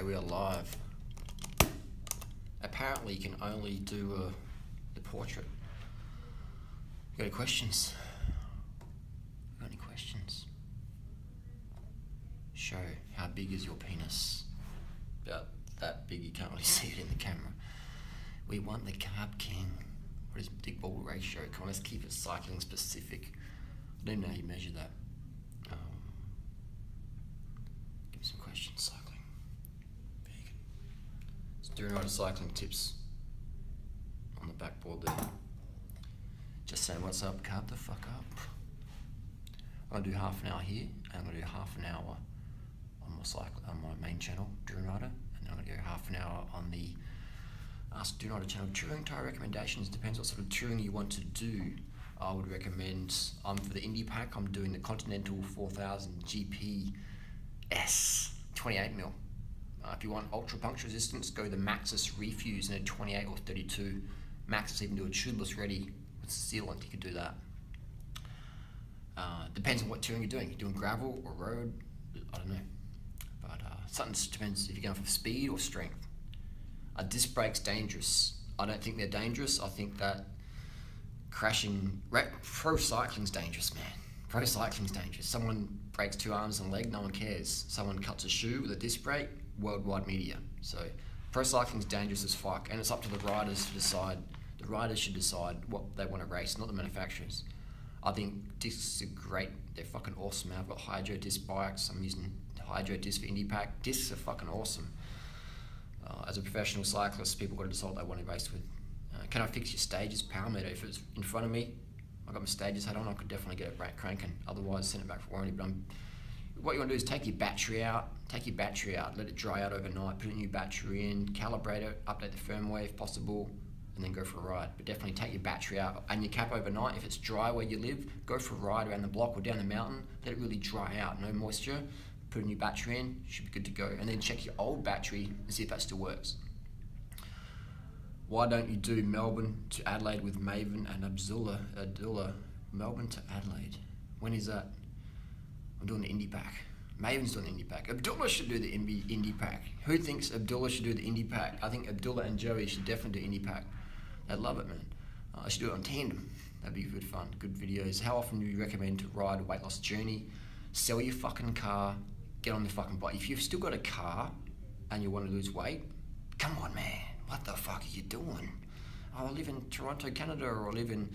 Okay, we are live. Apparently you can only do the portrait. You got any questions? Got any questions? Show how big is your penis? About that big, you can't really see it in the camera. We want the carb king. What is dick ball ratio? Come on, let's keep it cycling specific. I don't know how you measure that. Give me some questions, cycling. Vegan. It's Durianrider cycling tips on the backboard there. Just saying what's up, carb the fuck up. I'm gonna do half an hour here, and I'm gonna do half an hour on my main channel, Durianrider, and then I'm gonna go half an hour on the Ask Durianrider channel. Touring tire recommendations depends what sort of touring you want to do. I would recommend, for the Indie Pack, I'm doing the Continental 4000 GP S 28mm. If you want ultra puncture resistance, go the Maxxis Refuse in a 28 or 32. Maxxis even do a tubeless ready with sealant, you could do that. Depends on what touring you're doing. You're doing gravel or road, I don't know. But something depends if you're going for speed or strength. Disc brakes dangerous. I don't think they're dangerous. I think that crashing, pro cycling's dangerous, man. Pro cycling's dangerous. Someone breaks 2 arms and a leg, no one cares. Someone cuts a shoe with a disc brake, worldwide media. So pro cycling's dangerous as fuck, and it's up to the riders to decide. The riders should decide what they want to race, not the manufacturers. I think discs are great. They're fucking awesome. I've got Hydro disc bikes. I'm using Hydro disc for Indie Pack. Discs are fucking awesome. As a professional cyclist, people got to decide what they want to race with. Can I fix your stages power meter? If it's in front of me, I've got my stages head on, I could definitely get it cranking. Otherwise, send it back for warranty. But what you want to do is take your battery out, let it dry out overnight, put a new battery in, calibrate it, update the firmware if possible, and then go for a ride. But definitely take your battery out and your cap overnight. If it's dry where you live, go for a ride around the block or down the mountain, let it really dry out, no moisture. Put a new battery in, should be good to go. And then check your old battery and see if that still works. Why don't you do Melbourne to Adelaide with Maven and Abdullah? Melbourne to Adelaide. When is that? I'm doing the Indie Pack. Maven's doing the Indie Pack. Abdullah should do the Indie Pack. Who thinks Abdullah should do the Indie Pack? I think Abdullah and Joey should definitely do Indie Pack. They'd love it, man. I should do it on tandem. That'd be good fun, good videos. How often do you recommend to ride a weight loss journey? Sell your fucking car. Get on the fucking bike. If you've still got a car and you want to lose weight, come on, man. What the fuck are you doing? Oh, I live in Toronto, Canada, or I live in,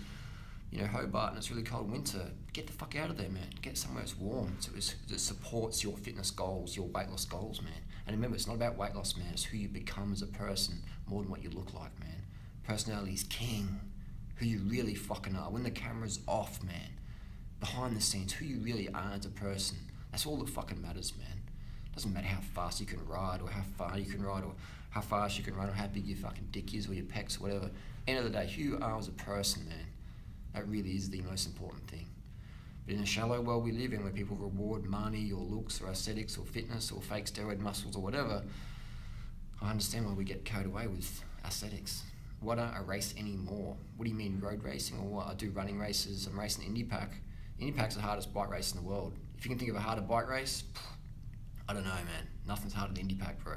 Hobart, and it's really cold winter. Get the fuck out of there, man. Get somewhere that's warm, so it supports your fitness goals, your weight loss goals, man. And remember, it's not about weight loss, man. It's who you become as a person, more than what you look like, man. Personality is king. Who you really fucking are. When the camera's off, man. Behind the scenes, who you really are as a person. That's all that fucking matters, man. Doesn't matter how fast you can ride, or how far you can ride, or how fast you can run, or how big your fucking dick is, or your pecs, or whatever. End of the day, who you are as a person, man. That really is the most important thing. But in a shallow world we live in, where people reward money, or looks, or aesthetics, or fitness, or fake steroid muscles, or whatever, I understand why we get carried away with aesthetics. Why don't I race anymore? What do you mean, road racing, or what? I do running races, I'm racing Indie Pack. Indie Pack's the hardest bike race in the world. If you can think of a harder bike race, I don't know, man. Nothing's harder than Indie Pack, bro.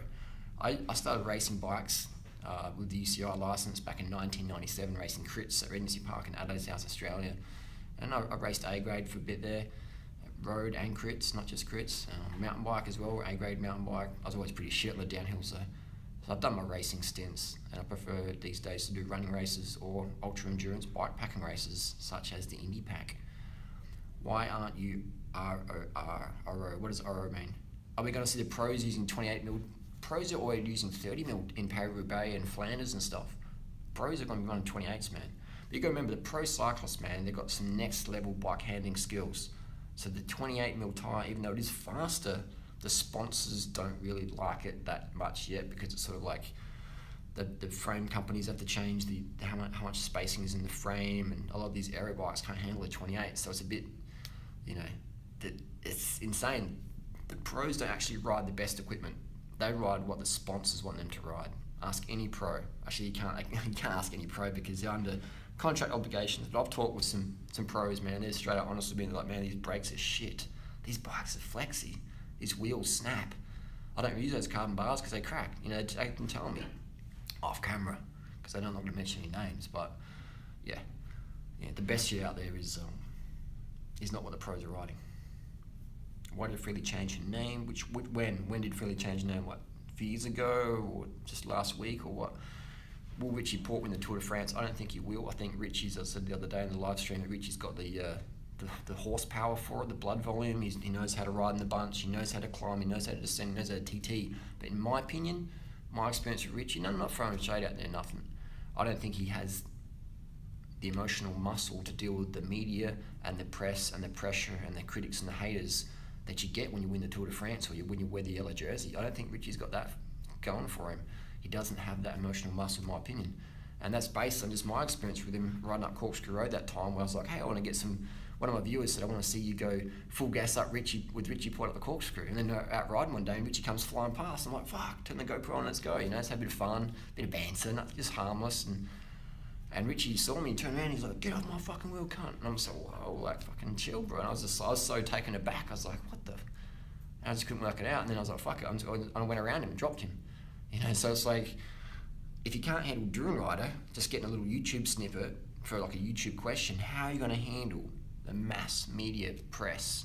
I started racing bikes with the UCI license back in 1997, racing crits at Regency Park in Adelaide, South Australia. And I raced A-grade for a bit there, road and crits, not just crits. Mountain bike as well, A-grade mountain bike. I was always pretty shit on the downhills though. So I've done my racing stints, and I prefer these days to do running races or ultra endurance bike packing races, such as the Indie Pack. Why aren't you RO? What does RO mean? Are we going to see the pros using 28mm? Pros are already using 30mm in Paris-Roubaix and Flanders and stuff. Pros are going to be running 28s, man. But you got to remember, the pro cyclists, man, they've got some next level bike handling skills. So the 28mm tire, even though it is faster, the sponsors don't really like it that much yet, because it's sort of like the frame companies have to change how much spacing is in the frame, and a lot of these aero bikes can't handle a 28, so it's a bit, it's insane. The pros don't actually ride the best equipment. They ride what the sponsors want them to ride. Ask any pro. Actually, you can't ask any pro because they're under contract obligations. But I've talked with some pros, man. They're straight up honest with me. They're like, man, these brakes are shit. These bikes are flexy. These wheels snap. I don't use those carbon bars because they crack. You know, they can tell me off camera because I don't like to mention any names. But yeah, the best shit out there is not what the pros are riding. Why did Freely change her name? When did Freely change her name? What, a few years ago, or just last week, or what? Will Richie Porte win the Tour de France? I don't think he will. I think Richie's, as I said the other day in the live stream, that Richie's got the horsepower for it, the blood volume. He knows how to ride in the bunch. He knows how to climb. He knows how to descend. He knows how to TT. But in my opinion, my experience with Richie, I'm not throwing shade out there, nothing. I don't think he has the emotional muscle to deal with the media and the press and the pressure and the critics and the haters that you get when you win the Tour de France or when you wear the yellow jersey. I don't think Richie's got that going for him. He doesn't have that emotional muscle, in my opinion. And that's based on just my experience with him riding up Corkscrew Road that time, where I was like, hey, I want to get some... One of my viewers said, I want to see you go full gas up with Richie Porte up the Corkscrew. And then out riding one day and Richie comes flying past. I'm like, fuck, turn the GoPro on, let's go. You know, let's have a bit of fun, a bit of banter, nothing, just harmless. And Richie saw me and turned around, he's like, get off my fucking wheel, cunt. And I'm just like, whoa, like, fucking chill, bro. And I was so taken aback. I was like, what the... And I just couldn't work it out. And then I was like, fuck it. I went around him and dropped him. You know, so it's like, if you can't handle Durianrider, just getting a little YouTube snippet for like a YouTube question, how are you going to handle the mass media press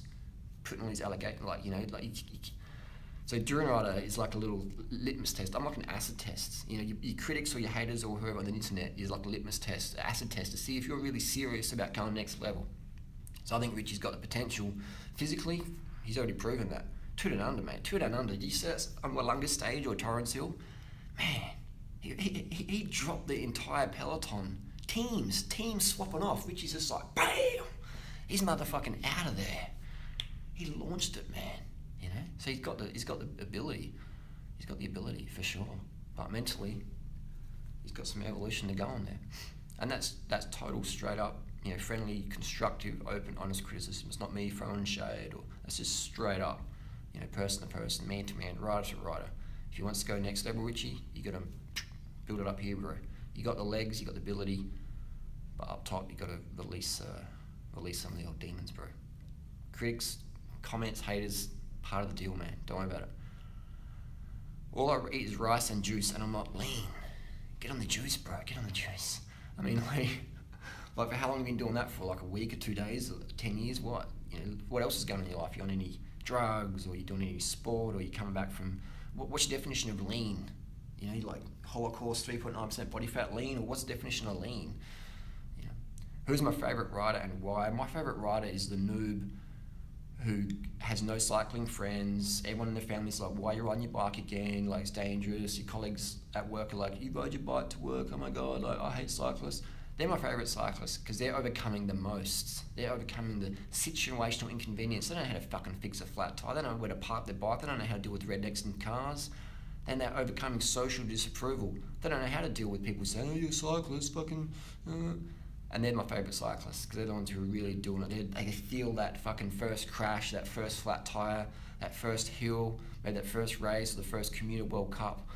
putting all these allegations, like, you know, like... So Durianrider is like a little litmus test. I'm like an acid test. You know, your critics or your haters or whoever on the internet is like a litmus test, acid test to see if you're really serious about going next level. So I think Richie's got the potential. Physically, he's already proven that. 2 down under, mate. 2 down under. Did you see that on Wollonga stage or Torrens Hill? Man, he dropped the entire peloton. Teams swapping off. Richie's just like, bam! He's motherfucking out of there. He launched it, man. You know, so he's got the ability. He's got the ability for sure. But mentally, he's got some evolution to go on there. And that's total straight up, you know, friendly, constructive, open, honest criticism. It's not me throwing shade, or that's just straight up, you know, person to person, man to man, rider to rider. If he wants to go next level, Richie, you got to build it up here, bro. You got the legs, you got the ability, but up top you got to release some of the old demons, bro. Critics, comments, haters, part of the deal, man. Don't worry about it. All I eat is rice and juice, and I'm not lean. Get on the juice, bro. Get on the juice. I mean, like for how long have you been doing that for? Like a week or 2 days, 10 years? What? You know, what else is going on in your life? You on any drugs, or you doing any sport, or you coming back from? What's your definition of lean? You know, you like Holocaust 3.9% body fat lean, or what's the definition of lean? You know, who's my favorite rider and why? My favorite rider is the noob who has no cycling friends. Everyone in the family's like, why are you riding your bike again? Like, it's dangerous. Your colleagues at work are like, you ride your bike to work? Oh my God, like, I hate cyclists. They're my favourite cyclists because they're overcoming the most. They're overcoming the situational inconvenience. They don't know how to fucking fix a flat tyre. They don't know where to park their bike. They don't know how to deal with rednecks in cars. And they're overcoming social disapproval. They don't know how to deal with people saying, oh, you're a cyclist, fucking... And they're my favourite cyclists because they're the ones who are really doing it. They feel that fucking first crash, that first flat tyre, that first hill, maybe that first race, or the first Commuter World Cup,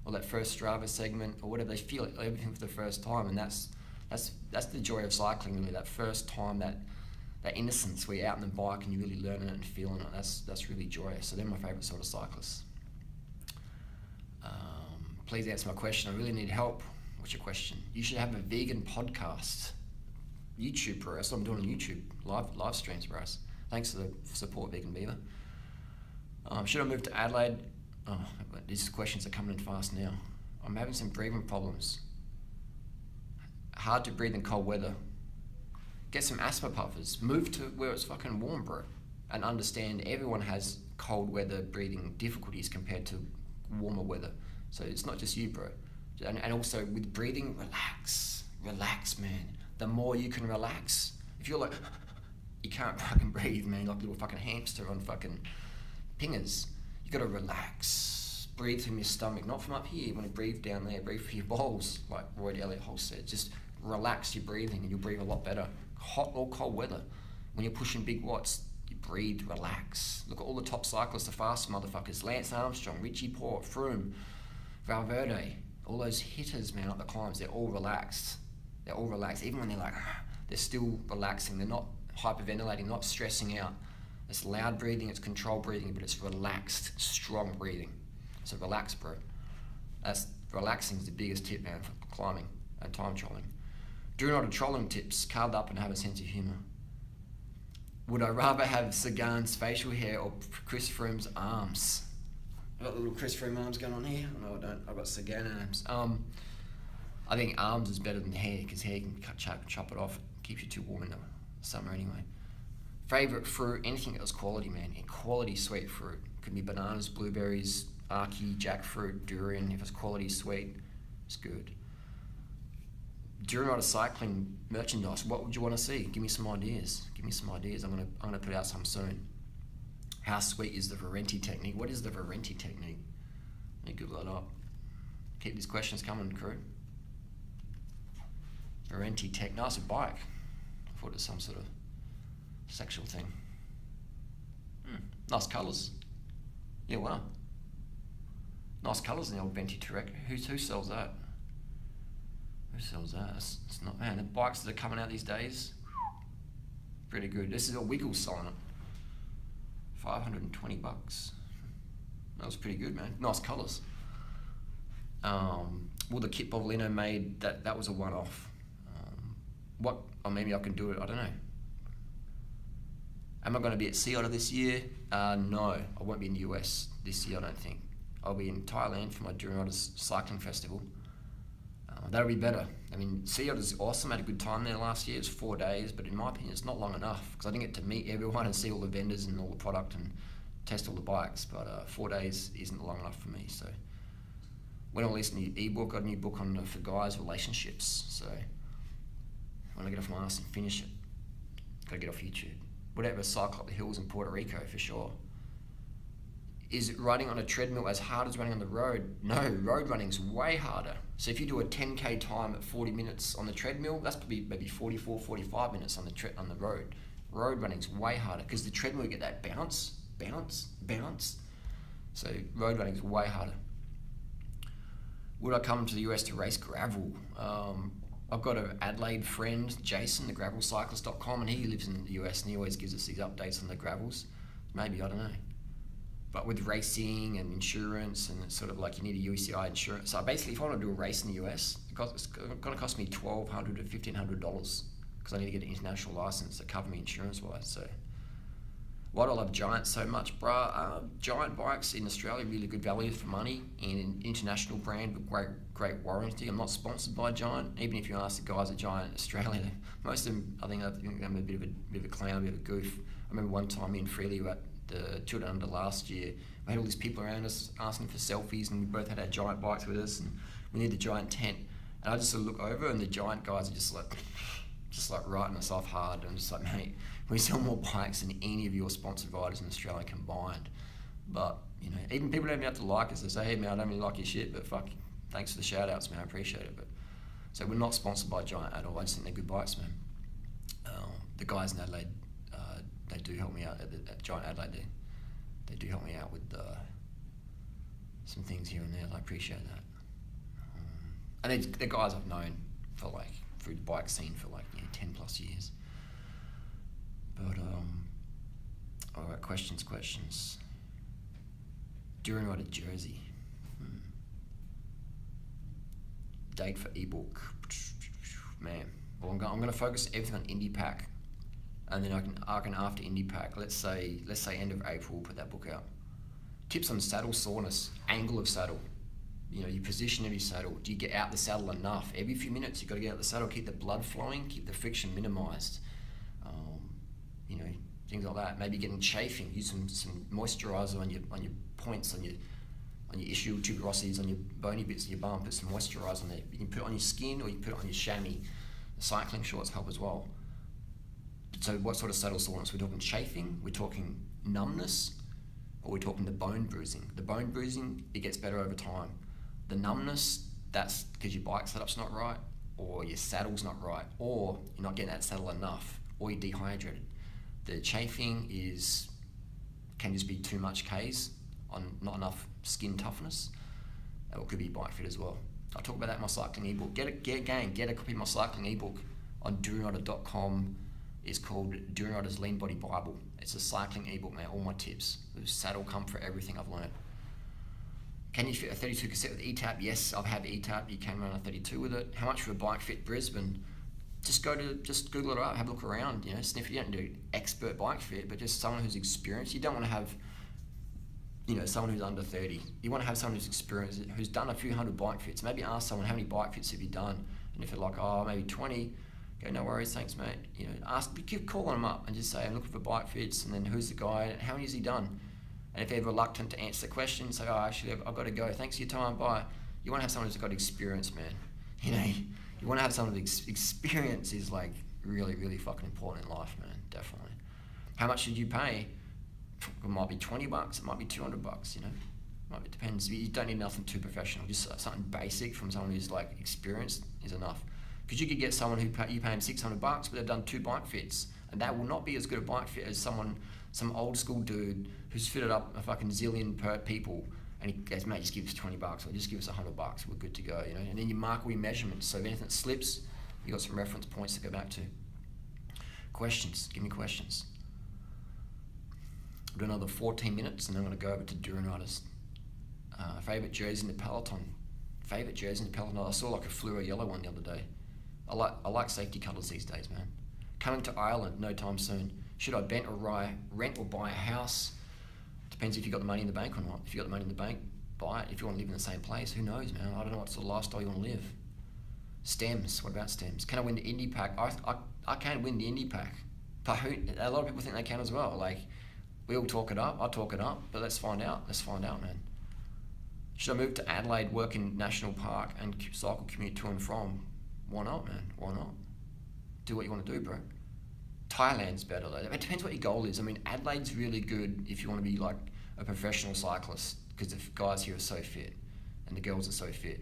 or that first Strava segment, or whatever. They feel it, everything for the first time, and that's the joy of cycling, really. That first time, that innocence where you're out on the bike and you're really learning it and feeling it. That's really joyous. So they're my favourite sort of cyclists. Please answer my question. I really need help. What's your question? You should have a vegan podcast. YouTube, bro. That's what I'm doing on YouTube. Live streams, bro. Thanks for the support, Vegan Beaver. Should I move to Adelaide? Oh, these questions are coming in fast now. I'm having some breathing problems. Hard to breathe in cold weather. Get some asthma puffers. Move to where it's fucking warm, bro. And understand everyone has cold weather breathing difficulties compared to warmer weather. So it's not just you, bro. And also with breathing, relax, man. The more you can relax, if you're like, you can't fucking breathe, man, like a little fucking hamster on fucking pingers. You gotta relax. Breathe from your stomach, not from up here. You wanna breathe down there, breathe from your bowels, like Roy Elliott Hall said. Just relax your breathing and you'll breathe a lot better. Hot or cold weather. When you're pushing big watts, you breathe, relax. Look at all the top cyclists, the fast motherfuckers. Lance Armstrong, Richie Porte, Froome, Valverde, all those hitters, man, up the climbs, they're all relaxed. They're all relaxed. Even when they're like, they're still relaxing. They're not hyperventilating, not stressing out. It's loud breathing, it's controlled breathing, but it's relaxed, strong breathing. So relax, bro. Relaxing is the biggest tip, man, for climbing and time trolling. Durianrider trolling tips: carved up and have a sense of humour. Would I rather have Sagan's facial hair or Chris Froome's arms? I've got the little Chris Froome arms going on here. No, I don't. I've got Sagan arms. I think arms is better than hair, because hair can chop it off. Keeps you too warm in the summer anyway. Favourite fruit? Anything that was quality, man. Quality sweet fruit. Could be bananas, blueberries, ackee, jackfruit, durian. If it's quality sweet, it's good. Durianrider cycling merchandise. What would you want to see? Give me some ideas. Give me some ideas. I'm gonna put out some soon. How sweet is the Varenti technique? What is the Varenti technique? Let me Google that up. Keep these questions coming, crew. Varenti tech. Nice bike. I thought it was some sort of sexual thing. Nice colours. Yeah, wow. Nice colours in the old Venti Touareg. Who sells that? Who sells that? It's not, man, the bikes that are coming out these days, pretty good. This is a Wiggles selling it. 520 bucks. That was pretty good, man. Nice colours. Well, the kit Bovolino made, that was a one-off. Or maybe I can do it, I don't know. Am I going to be at Sea Otter this year? No, I won't be in the US this year, I don't think. I'll be in Thailand for my Durianrider cycling festival. That'll be better. I mean, Sea Otter's awesome. I had a good time there last year. It was 4 days, but in my opinion, it's not long enough, because I didn't get to meet everyone and see all the vendors and all the product and test all the bikes. But 4 days isn't long enough for me. So when I released a new ebook, got a new book on for guys' relationships. So when I get off my ass and finish it, gotta get off YouTube. Whatever, cycle up the hills in Puerto Rico for sure. Is riding on a treadmill as hard as running on the road? No, road running's way harder. So if you do a 10K time at 40 minutes on the treadmill, that's probably maybe 44, 45 minutes on the road. Road running's way harder, because the treadmill, you get that bounce. So road running's way harder. Would I come to the US to race gravel? I've got an Adelaide friend, Jason, the gravelcyclist.com, and he lives in the US and he always gives us these updates on the gravels. Maybe, I don't know. But with racing and insurance, and it's sort of like you need a UCI insurance. So basically, if I want to do a race in the US, it's going to cost me $1,200 to $1,500, because I need to get an international license to cover me insurance-wise. So why do I love Giant so much, bruh? Giant bikes in Australia, really good value for money, and an international brand with great warranty. I'm not sponsored by Giant. Even if you ask the guys at Giant in Australia, most of them, I think I'm a bit of a clown, a bit of a goof. I remember one time in Freely at the Tour Down Under last year, we had all these people around us asking for selfies, and we both had our Giant bikes with us, and we need the Giant tent. And I just sort of look over, and the Giant guys are just like writing us off hard. And I'm just like, mate, we sell more bikes than any of your sponsored riders in Australia combined. But, you know, even people don't even have to like us. They say, hey, man, I don't really like your shit, but fuck, thanks for the shout outs, man, I appreciate it. But so we're not sponsored by Giant at all. I just think they're good bikes, man. The guys in Adelaide, they do help me out at Giant Adelaide. They do help me out with some things here and there. I appreciate that. And they're guys I've known for through the bike scene for 10 plus years. But all right, questions. Durianrider jersey. Date for ebook, man. Well, I'm going to focus everything on IndiePack. And then I can after IndiePack, let's say end of April, we'll put that book out. Tips on saddle soreness, angle of saddle. You know, your position of your saddle. Do you get out the saddle enough? Every few minutes, you've got to get out the saddle, keep the blood flowing, keep the friction minimized. You know, things like that. Maybe getting chafing. Use some moisturizer on your points, on your ischial tuberosities, on your bony bits of your bum. Put some moisturizer on there. You can put it on your skin, or you can put it on your chamois. The cycling shorts help as well. So what sort of saddle soreness? We're talking chafing, we're talking numbness, or we're talking the bone bruising. The bone bruising, it gets better over time. The numbness, that's because your bike setup's not right, or your saddle's not right, or you're not getting that saddle enough, or you're dehydrated. The chafing can just be too much Ks on not enough skin toughness, or it could be bike fit as well. I'll talk about that in my cycling ebook. Get a copy of my cycling ebook on Durianrider.com. It's called Durianrider's Lean Body Bible. It's a cycling ebook, man, all my tips. There's saddle comfort, everything I've learned. Can you fit a 32 cassette with ETAP? Yes, I've had ETAP. You can run a 32 with it. How much for a bike fit Brisbane? Just Google it up, have a look around, you know, sniff. You don't do expert bike fit, but just someone who's experienced. You don't want to have, you know, someone who's under 30. You want to have someone who's experienced, who's done a few hundred bike fits. Maybe ask someone, how many bike fits have you done? And if they're like, oh, maybe 20, go, no worries, thanks, mate. You know, keep calling them up and just say, I'm looking for bike fits, and then who's the guy, how many has he done? And if they're reluctant to answer the question, say, oh, actually, I've got to go. Thanks for your time, bye. You want to have someone who's got experience, man. You know, you want to have someone with experience is like really, really fucking important in life, man, definitely. How much should you pay? It might be 20 bucks, it might be 200 bucks, you know. It depends. You don't need nothing too professional. Just something basic from someone who's like experienced is enough. Because you could get someone you pay them 600 bucks, but they've done 2 bike fits, and that will not be as good a bike fit as some old school dude who's fitted up a fucking zillion per people, and he goes, mate, just give us 20 bucks, or just give us 100 bucks, we're good to go, you know. And then you mark all your measurements, so if anything slips, you got some reference points to go back to. Questions, give me questions. We'll do another 14 minutes, and then I'm going to go over to Durianriders. Favourite jersey in the peloton. Favourite jersey in the peloton. I saw like a fluoro yellow one the other day. I like safety colours these days, man. Coming to Ireland, no time soon. Should I rent or buy a house? Depends if you got the money in the bank or not. If you got the money in the bank, buy it. If you want to live in the same place, who knows, man? I don't know what sort of lifestyle you want to live. Stems, what about stems? Can I win the Indie Pack? I can win the Indie Pack. But a lot of people think they can as well. Like, we all talk it up, I talk it up, but let's find out. Let's find out, man. Should I move to Adelaide, work in National Park, and cycle commute to and from? Why not, man? Why not? Do what you want to do, bro. Thailand's better though. It depends what your goal is. I mean, Adelaide's really good if you want to be like a professional cyclist, because the guys here are so fit and the girls are so fit.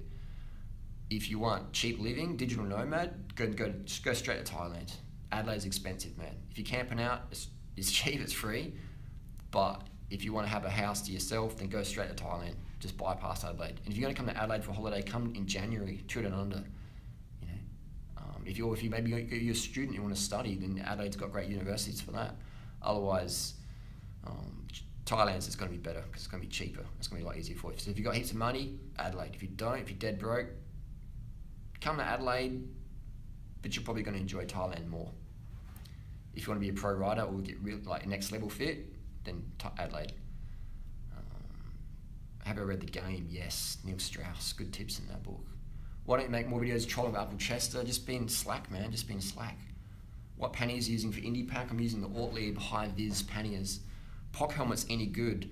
If you want cheap living, digital nomad, go straight to Thailand. Adelaide's expensive, man. If you're camping out, it's cheap, it's free. But if you want to have a house to yourself, then go straight to Thailand. Just bypass Adelaide. And if you're going to come to Adelaide for a holiday, come in January, 2 and under. If you maybe you're a student, you want to study, then Adelaide's got great universities for that. Otherwise, Thailand's is going to be better because it's going to be cheaper. It's going to be a lot easier for you. So if you've got heaps of money, Adelaide. If you don't, if you're dead broke, come to Adelaide, but you're probably going to enjoy Thailand more. If you want to be a pro rider or get real, like next level fit, then Adelaide. Have I read The Game? Yes, Neil Strauss. Good tips in that book. Why don't you make more videos trolling about Uncle Chester? Just being slack, man, just being slack. What panniers are you using for Indie Pack? I'm using the Ortlieb High Vis panniers. POC helmet's any good.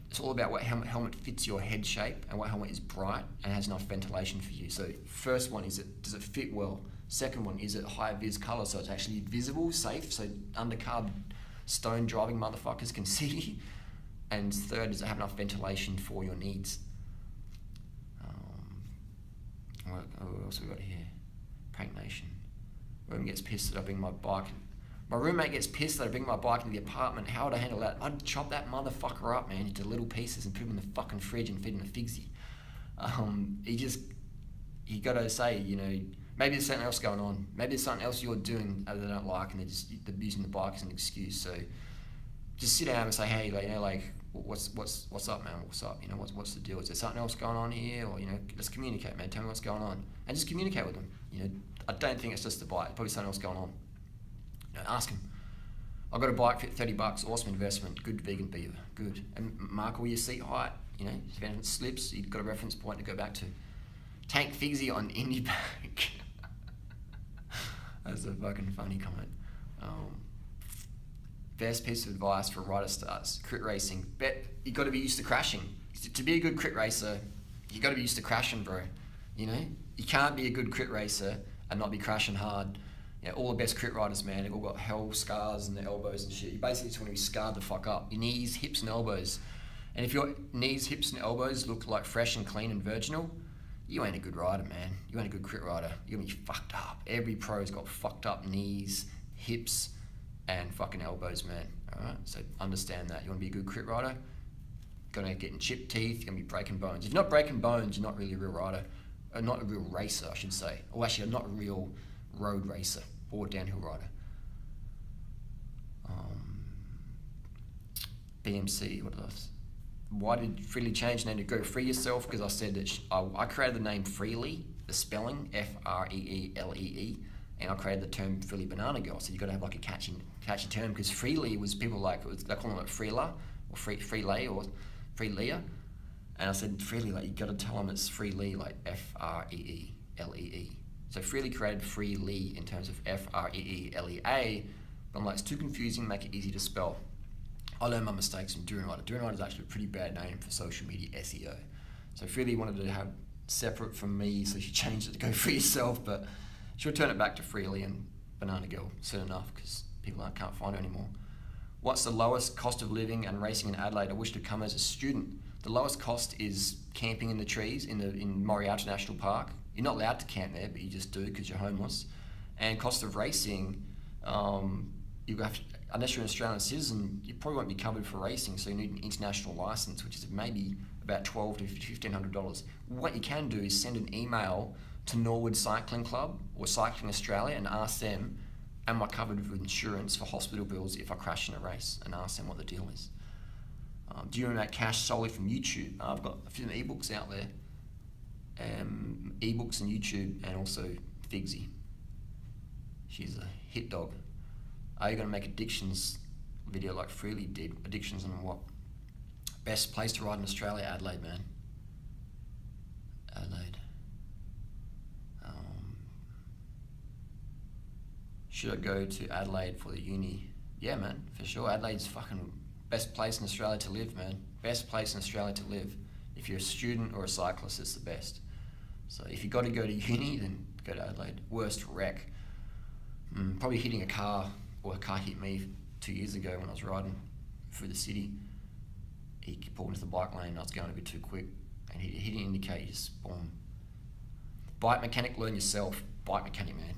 It's all about what helmet fits your head shape and what helmet is bright and has enough ventilation for you. So first one, does it fit well? Second one, is it high vis color so it's actually visible, safe, so undercarb stone driving motherfuckers can see? And third, does it have enough ventilation for your needs? What else have we got here? Prank Nation. Roommate gets pissed that I bring my bike. My roommate gets pissed that I bring my bike into the apartment. How would I handle that? I'd chop that motherfucker up, man, into little pieces and put him in the fucking fridge and feed him a figsy. You gotta say, you know, maybe there's something else going on. Maybe there's something else you're doing that they don't like and they're using the bike as an excuse. So just sit down and say, hey, like, you know, like, what's up, man? What's up? You know, what's the deal? Is there something else going on here? Or, you know, let's communicate, man. Tell me what's going on, and just communicate with them. You know, I don't think it's just the bike. Probably something else going on. You know, ask them. I've got a bike fit, 30 bucks. Awesome investment. Good vegan beaver. Good. And mark all your seat height. You know, if anything slips, you've got a reference point to go back to. Tank Figsy on Indie Pack. That's a fucking funny comment. Best piece of advice for rider starts, crit racing. You got to be used to crashing. To be a good crit racer, you got to be used to crashing, bro. You know, you can't be a good crit racer and not be crashing hard. You know, all the best crit riders, man, they've all got hell scars in their elbows and shit. You basically just want to be scarred the fuck up. Your knees, hips, and elbows. And if your knees, hips, and elbows look like fresh and clean and virginal, you ain't a good rider, man. You ain't a good crit rider. You're gonna be fucked up. Every pro's got fucked up knees, hips, and fucking elbows, man. Alright, so understand that. You want to be a good crit rider, you're gonna get in chipped teeth, you're gonna be breaking bones. If you're not breaking bones, you're not really a real rider. Not a real racer, I should say. Or actually, not a real road racer or downhill rider. BMC, why did Freely change the name to Go Free Yourself? Because I said that I created the name Freely, the spelling, Freelee, and I created the term Freely Banana Girl. So you've got to have like a catchy term, because Freely was people like, they call it Freela, or Freelay, or Freelia. And I said, Freely, like, you got to tell them it's Freely, like Freelee. So Freely created Freely in terms of Freelea, but I'm like, it's too confusing, make it easy to spell. I learned my mistakes from Durianrider. Durianrider is actually a pretty bad name for social media SEO. So Freely wanted to have separate from me, so she changed it to Go Free Yourself, but she'll turn it back to Freely and Banana Girl soon enough, because people can't find her anymore. What's the lowest cost of living and racing in Adelaide? I wish to come as a student. The lowest cost is camping in the trees in Morialta National Park. You're not allowed to camp there, but you just do because you're homeless. And cost of racing, you have to, unless you're an Australian citizen, you probably won't be covered for racing, so you need an international license, which is maybe about $1,200 to $1,500. What you can do is send an email to Norwood Cycling Club or Cycling Australia and ask them, am I covered with insurance for hospital bills if I crash in a race, and ask them what the deal is. Do you make cash solely from YouTube? I've got a few ebooks out there, ebooks and YouTube, and also Figsy. She's a hit dog. Are you going to make addictions video like Freely did? Addictions on what? Best place to ride in Australia? Adelaide, man. Adelaide. Should I go to Adelaide for the uni? Yeah, man, for sure. Adelaide's fucking best place in Australia to live, man. Best place in Australia to live. If you're a student or a cyclist, it's the best. So if you got to go to uni, then go to Adelaide. Worst wreck. Probably hitting a car, or a car hit me 2 years ago when I was riding through the city. He pulled into the bike lane and I was going a bit too quick, and he didn't indicate, he just boom. Bike mechanic, learn yourself. Bike mechanic, man.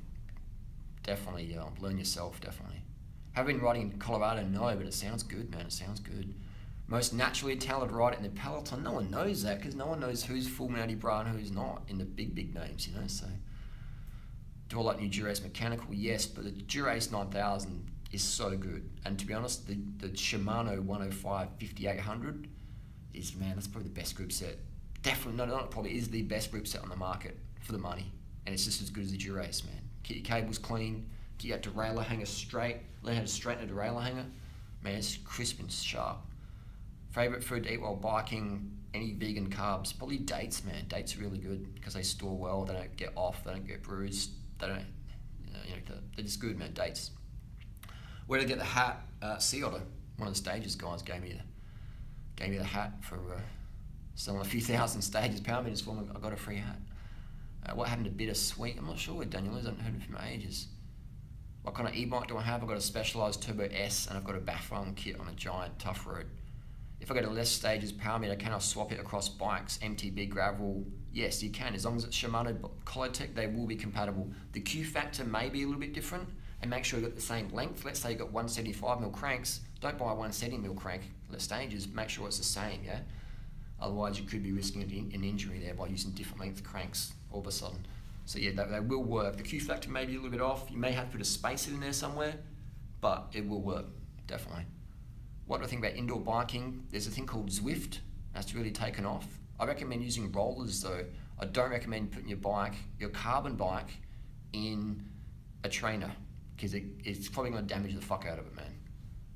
Definitely, learn yourself, definitely. Have I been riding in Colorado? No, but it sounds good, man, it sounds good. Most naturally talented rider in the peloton? No one knows that, because no one knows who's full Matty Bra and who's not in the big names, you know, so. Do I like new Durace mechanical? Yes, but the Durace 9000 is so good. And to be honest, the Shimano 105 5800 is, man, that's probably the best group set. Definitely, not probably, is the best group set on the market for the money. And it's just as good as the Durace, man. Keep your cables clean, keep your derailleur hanger straight, learn how to straighten a derailleur hanger. Man, it's crisp and sharp. Favorite food to eat while biking? Any vegan carbs? Probably dates, man. Dates are really good because they store well, they don't get off, they don't get bruised, they don't, they're just good, man. Dates. Where did I get the hat? Sea Otter, one of the stages guys gave me the hat for selling a few thousand stages, power meters for them. I got a free hat. What happened to Bittersweet? I'm not sure where Daniel is. I haven't heard of him for ages. What kind of e-bike do I have? I've got a Specialized Turbo S, and I've got a Bafrung kit on a giant tough road. If I go to less stages power meter, can I swap it across bikes, MTB, gravel? Yes, you can. As long as it's Shimano Collotech, they will be compatible. The Q factor may be a little bit different, and make sure you've got the same length. Let's say you've got 175mm cranks. Don't buy a 170mm crank for the stages. Make sure it's the same, yeah? Otherwise, you could be risking an injury there by using different length cranks all of a sudden. So yeah, they will work. The Q factor may be a little bit off. You may have to put a spacer in there somewhere, but it will work, definitely. What do I think about indoor biking? There's a thing called Zwift. That's really taken off. I recommend using rollers though. I don't recommend putting your carbon bike in a trainer, because it's probably going to damage the fuck out of it, man.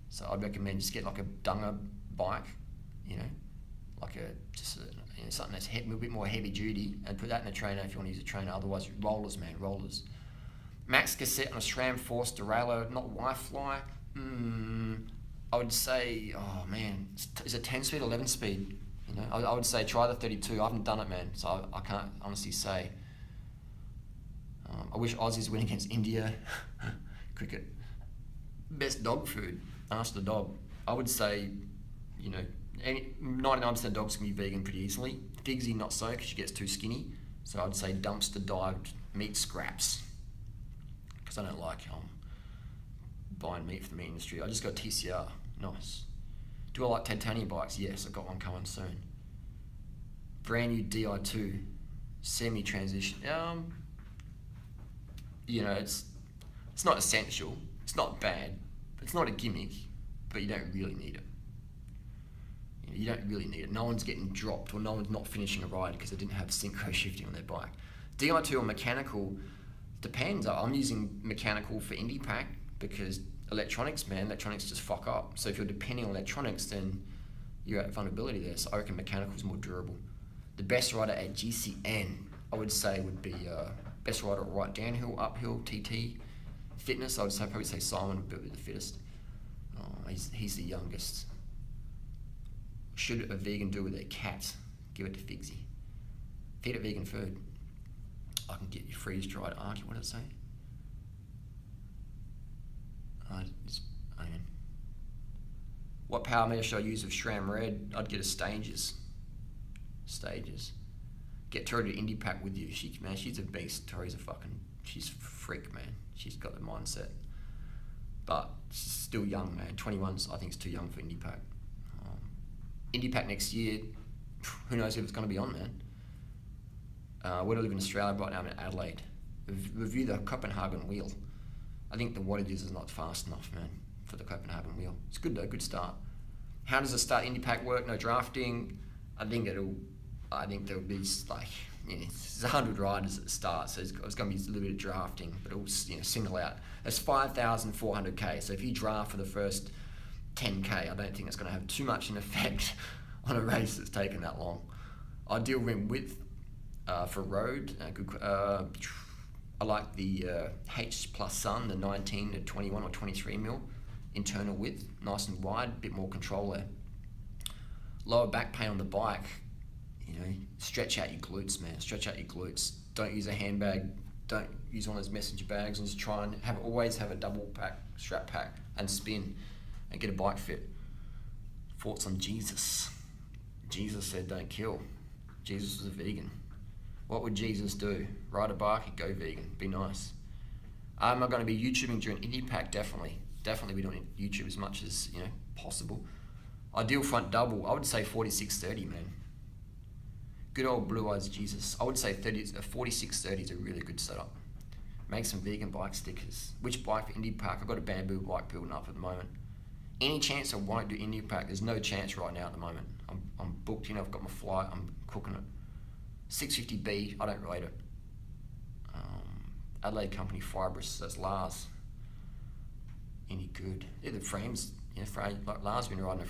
So I'd recommend just get like a Dunga bike, you know, like something that's a bit more heavy duty, and put that in a trainer if you want to use a trainer. Otherwise, rollers, man, rollers. Max cassette on a SRAM Force derailleur, not Y-Fly. I would say, oh man, is it 10 speed, 11 speed? You know, I would say try the 32. I haven't done it, man, so I can't honestly say. I wish Aussies win against India. Cricket. Best dog food. Ask the dog. I would say, 99% of dogs can be vegan pretty easily. Figsy not so, because she gets too skinny. So I would say dumpster dived meat scraps, because I don't like buying meat for the meat industry. I just got TCR. Nice. Do I like titanium bikes? Yes, I've got one coming soon. Brand new Di2 semi-transition. It's not essential. It's not bad. It's not a gimmick, but you don't really need it. You don't really need it. No one's getting dropped or no one's not finishing a ride because they didn't have synchro shifting on their bike. Di2 or mechanical, depends. I'm using mechanical for IndyPack because electronics just fuck up. So if you're depending on electronics, then you're at vulnerability there. So I reckon mechanical is more durable. The best rider at GCN, I would say, would be best rider right downhill, uphill, TT. Fitness, I would say, probably say Simon would be the fittest. He's the youngest. Should a vegan do with their cat? Give it to Figsy. Feed it vegan food. I can get you freeze-dried auntie. What did it say? What power meter should I use of SRAM Red? I'd get a Stages. Get Tori to IndyPack with you. She's a beast. Tori's she's a freak, man. She's got the mindset. But she's still young, man. 21, I think, is too young for IndyPack. IndyPack next year, who knows if it's going to be on, man. Where do I live in Australia right now? I'm in Adelaide. Review the Copenhagen wheel. I think the wattages is not fast enough, man, for the Copenhagen wheel. It's good though, good start. How does the start IndyPack work? No drafting. I think there'll be like, it's 100 riders at the start, so it's going to be a little bit of drafting, but it'll single out. It's 5,400k, so if you draft for the first 10k, I don't think it's going to have too much an effect on a race that's taken that long. Ideal rim width for road. I like the H plus Sun, the 19 to 21 or 23 mil internal width, nice and wide, a bit more control there. Lower back pain on the bike, stretch out your glutes, man. Stretch out your glutes. Don't use a handbag. Don't use one of those messenger bags, and just try and always have a double pack, strap pack, and spin, and get a bike fit. Thoughts on Jesus? Jesus said, "Don't kill." Jesus was a vegan. What would Jesus do? Ride a bike and go vegan. Be nice. Am I going to be YouTubing during IndyPack? Definitely. Definitely be doing YouTube as much as possible. Ideal front double, I would say 4630, man. Good old Blue Eyes Jesus. I would say 4630 is a really good setup. Make some vegan bike stickers. Which bike for IndyPack? I've got a bamboo bike building up at the moment. Any chance I won't do IndyPack? There's no chance right now at the moment. I'm booked, I've got my flight, I'm cooking it. 650B, I don't rate it. Adelaide Company Fibrous, that's Lars. Any good? Yeah, the frames, like Lars been riding,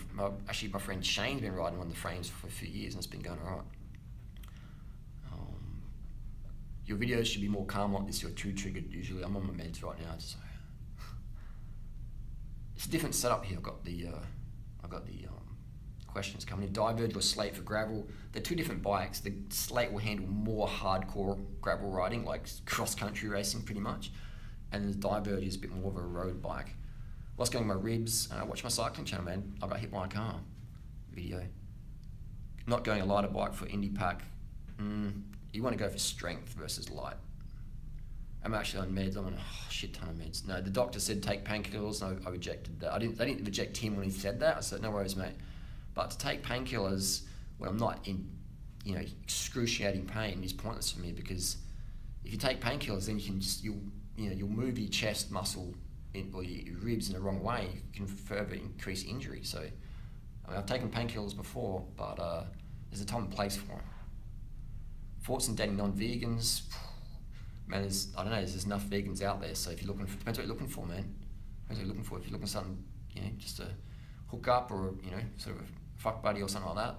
actually my friend Shane's been riding one of the frames for a few years and it's been going alright. Your videos should be more calm like this, you're too triggered usually. I'm on my meds right now, so. It's a different setup here. I've got the questions coming in. Diverge or Slate for gravel. They're two different bikes. The Slate will handle more hardcore gravel riding, like cross-country racing pretty much. And the Diverge is a bit more of a road bike. What's going on my ribs? Watch my cycling channel, man. I got hit by a car video. Not going a lighter bike for IndyPack. You want to go for strength versus light. I'm actually on meds. I'm on a shit ton of meds. No, the doctor said take painkillers. I rejected that. They didn't reject him when he said that. I said, no worries, mate. But to take painkillers when I'm not in, excruciating pain is pointless for me, because if you take painkillers, then you'll move your chest muscle or your ribs in the wrong way. You can further increase injury. So, I've taken painkillers before, but there's a time and place for them. Thoughts on dating non-vegans? Man, there's enough vegans out there. So if you're looking for, depends what you're looking for, man. Depends what you're looking for. If you're looking for something, just to hook up or sort of a fuck buddy or something like that,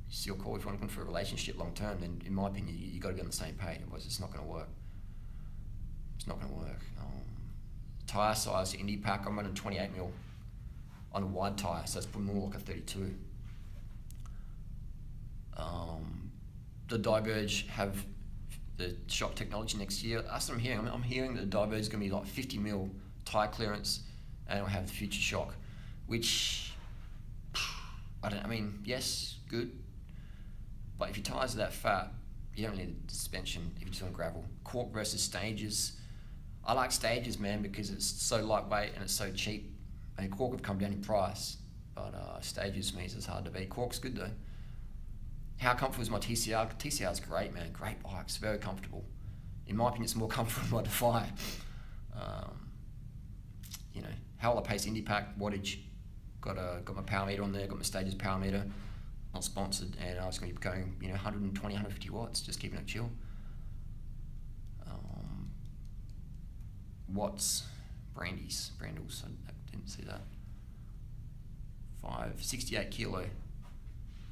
it's your call. If you're looking for a relationship long term, then in my opinion, you got to be on the same page. Otherwise, it's not going to work. It's not going to work. Tire size, IndyPack, I'm running 28 mil on a wide tire, so it's more like a 32. The Diverge have the shock technology next year. That's what I'm hearing. I'm hearing that the Diverge is going to be like 50 mil tire clearance, and it'll have the future shock, which yes, good. But if your tires are that fat, you don't need a suspension if you're just on gravel. Cork versus Stages. I like Stages, man, because it's so lightweight and it's so cheap. And Cork have come down in price, but Stages means it's hard to beat. Cork's good though. How comfortable is my TCR? TCR's great, man. Great bike. It's very comfortable. In my opinion, it's more comfortable than my Defy. How will I pace IndyPack? Wattage. Got my power meter on there. Got my Stages power meter. not sponsored, and I was going to be going, 120, 150 watts, just keeping it chill. Watts, Brandles, I didn't see that. 68 kilo.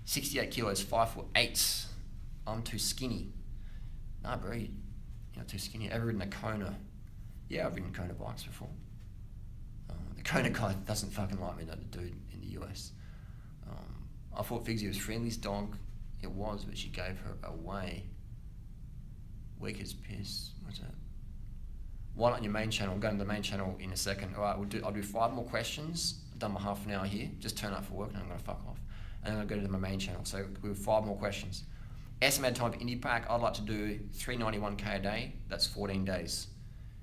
68 kilos, 5'8". I'm too skinny. Nah, bro, you're not too skinny. Ever ridden a Kona? Yeah, I've ridden Kona bikes before. The Kona guy doesn't fucking like me, though, the dude in the US. I thought Figsy was Friendly's dog. It was, but she gave her away. Weak as piss. What's that? Why not your main channel? I'm going to the main channel in a second. All right, I'll do 5 more questions. I've done my half an hour here. Just turn up for work and I'm going to fuck off. And then I'll go to my main channel. So we have 5 more questions. Estimated time for Indie Pack, I'd like to do 391k a day. That's 14 days.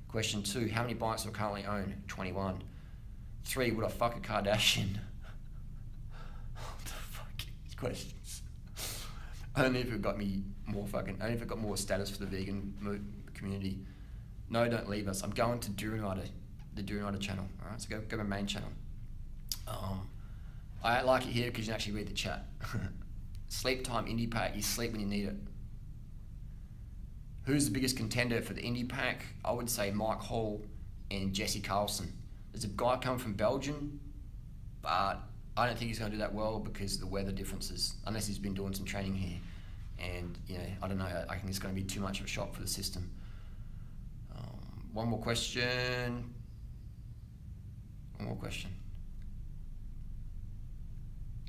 Question 2, how many bikes do I currently own? 21. 3, would I fuck a Kardashian? What the fuck are these questions? Only if it got me more only if it got more status for the vegan community. No, don't leave us. I'm going to Durianrider, the Durianrider channel. All right, so go to my main channel. I like it here because you can actually read the chat. Sleep time Indie Pack, you sleep when you need it. Who's the biggest contender for the Indie Pack? I would say Mike Hall and Jesse Carlson. There's a guy coming from Belgium, but I don't think he's going to do that well because of the weather differences, unless he's been doing some training here. And, I don't know, I think it's going to be too much of a shock for the system. One more question.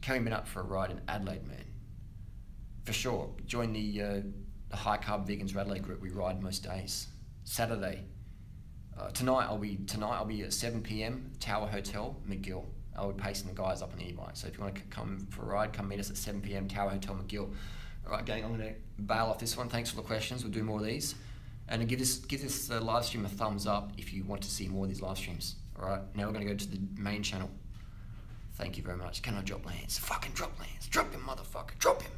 Carrying been up for a ride in Adelaide, man. For sure. Join the High Carb Vegans Adelaide group. We ride most days. Saturday. Tonight I'll be at 7 p.m. Tower Hotel, McGill. I'll be pacing the guys up on the e-bike. So if you want to come for a ride, come meet us at 7 p.m. Tower Hotel, McGill. All right, gang, I'm going to bail off this one. Thanks for the questions. We'll do more of these. And give this live stream a thumbs up if you want to see more of these live streams. All right, now we're going to go to the main channel. Thank you very much. Can I drop Lance? Fucking drop Lance. Drop him, motherfucker. Drop him.